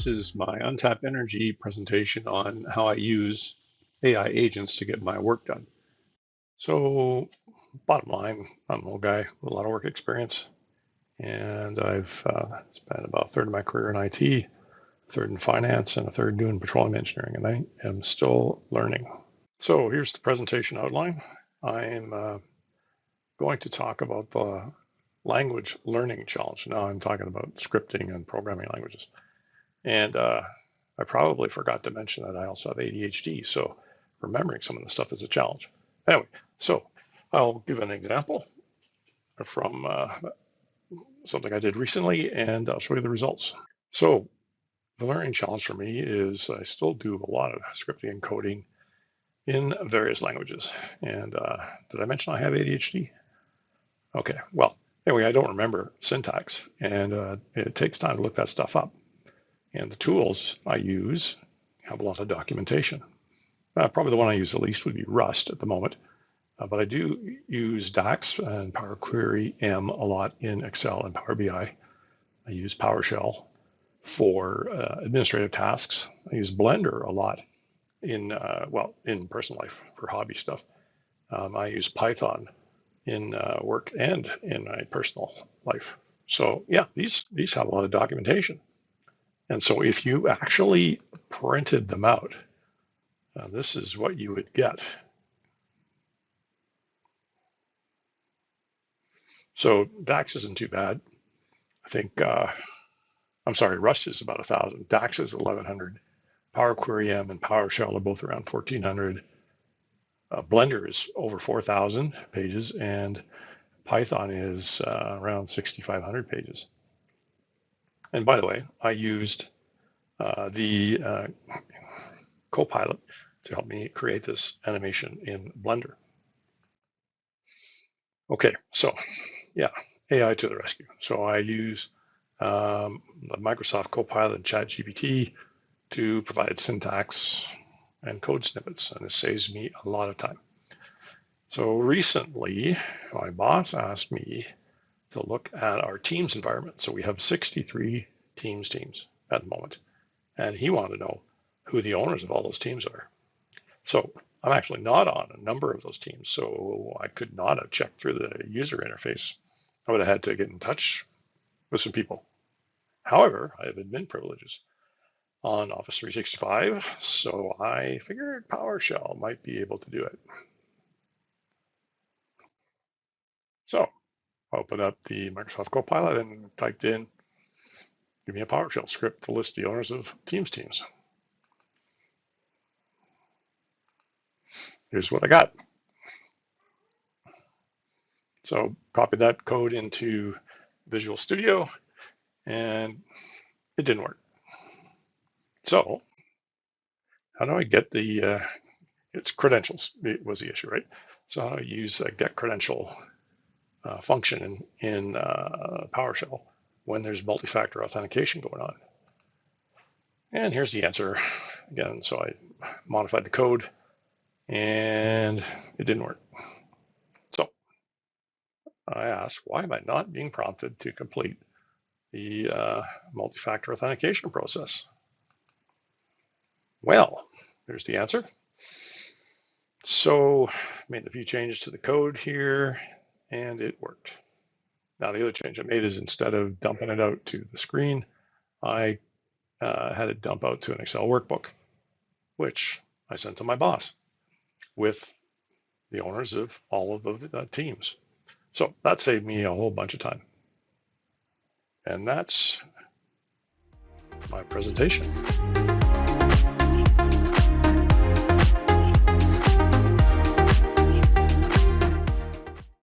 this is my untapped energy presentation on how I use AI agents to get my work done. So bottom line, I'm an old guy with a lot of work experience, and I've spent about a third of my career in IT, a third in finance, and a third doing petroleum engineering, and I am still learning. So here's the presentation outline. I'm going to talk about the language learning challenge. Now I'm talking about scripting and programming languages. And I probably forgot to mention that I also have ADHD, so remembering some of the stuff is a challenge. Anyway, so I'll give an example from something I did recently, and I'll show you the results. So the learning challenge for me is I still do a lot of scripting and coding in various languages. And did I mention I have ADHD? Okay, well, anyway, I don't remember syntax, and it takes time to look that stuff up. And the tools I use have a lot of documentation. Probably the one I use the least would be Rust at the moment, but I do use DAX and Power Query M a lot in Excel and Power BI. I use PowerShell for administrative tasks. I use Blender a lot in personal life for hobby stuff. I use Python in work and in my personal life. So yeah, these have a lot of documentation. And so if you actually printed them out, this is what you would get. So DAX isn't too bad. I think, Rust is about 1,000. DAX is 1,100. Power Query M and PowerShell are both around 1,400. Blender is over 4,000 pages, and Python is around 6,500 pages. And by the way, I used the Copilot to help me create this animation in Blender. Okay, so yeah, AI to the rescue. So I use the Microsoft Copilot and ChatGPT to provide syntax and code snippets, and it saves me a lot of time. So recently, my boss asked me to look at our Teams environment. So we have 63 teams at the moment, and he wanted to know who the owners of all those teams are. So I'm actually not on a number of those teams, so I could not have checked through the user interface. I would have had to get in touch with some people. However, I have admin privileges on Office 365, so I figured PowerShell might be able to do it. So I opened up the Microsoft Copilot and typed in, give me a PowerShell script to list the owners of teams. Here's what I got. So copied that code into Visual Studio, and it didn't work. So how do I get the, its credentials? It was the issue, right? So I use a get credential function in PowerShell when there's multi-factor authentication going on. And here's the answer again. So I modified the code and it didn't work. So I asked, why am I not being prompted to complete the multi-factor authentication process? Well, there's the answer. So made a few changes to the code here and it worked. Now the other change I made is instead of dumping it out to the screen, I had it dump out to an Excel workbook, which I sent to my boss with the owners of all of the teams. So that saved me a whole bunch of time. And that's my presentation.